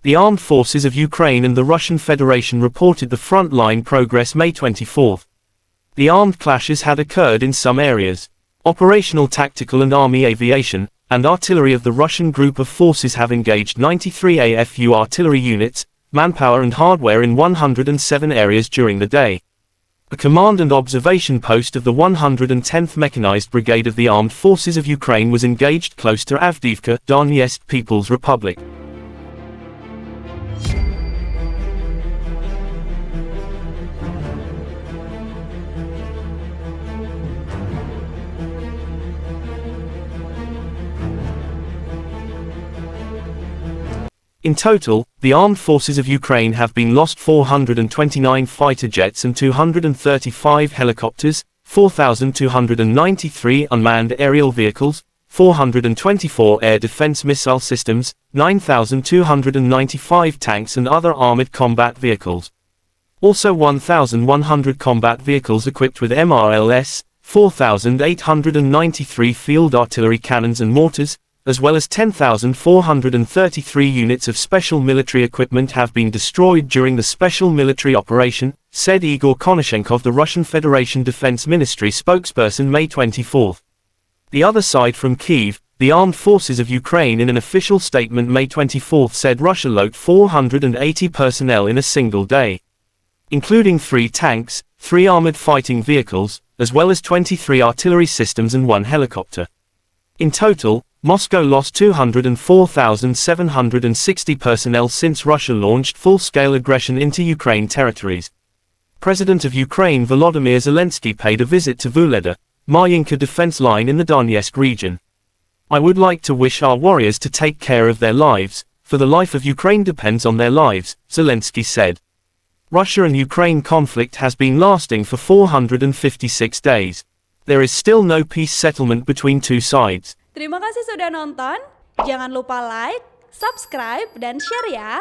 The Armed Forces of Ukraine and the Russian Federation reported the front-line progress May 24. The armed clashes had occurred in some areas. Operational tactical and army aviation, and artillery of the Russian group of forces have engaged 93 AFU artillery units, manpower and hardware in 107 areas during the day. A command and observation post of the 110th Mechanized Brigade of the Armed Forces of Ukraine was engaged close to Avdiivka, Donetsk People's Republic. In total, the armed forces of Ukraine have been lost 429 fighter jets and 235 helicopters, 4,293 unmanned aerial vehicles, 424 air defense missile systems, 9,295 tanks and other armored combat vehicles. Also 1,100 combat vehicles equipped with MRLS, 4,893 field artillery cannons and mortars, as well as 10,433 units of special military equipment have been destroyed during the special military operation, said Igor Konashenkov, the Russian Federation Defense Ministry spokesperson, May 24. The other side from Kyiv, the Armed Forces of Ukraine in an official statement May 24 said Russia lost 480 personnel in a single day, including 3 tanks, 3 armored fighting vehicles, as well as 23 artillery systems and 1 helicopter. In total, Moscow lost 204,760 personnel since Russia launched full-scale aggression into Ukraine territories. President of Ukraine Volodymyr Zelensky paid a visit to Ugledar, Maryanka defense line in the Donetsk region. "I would like to wish our warriors to take care of their lives, for the life of Ukraine depends on their lives," Zelensky said. Russia and Ukraine conflict has been lasting for 456 days. There is still no peace settlement between two sides. Terima kasih sudah nonton, jangan lupa like, subscribe, dan share ya!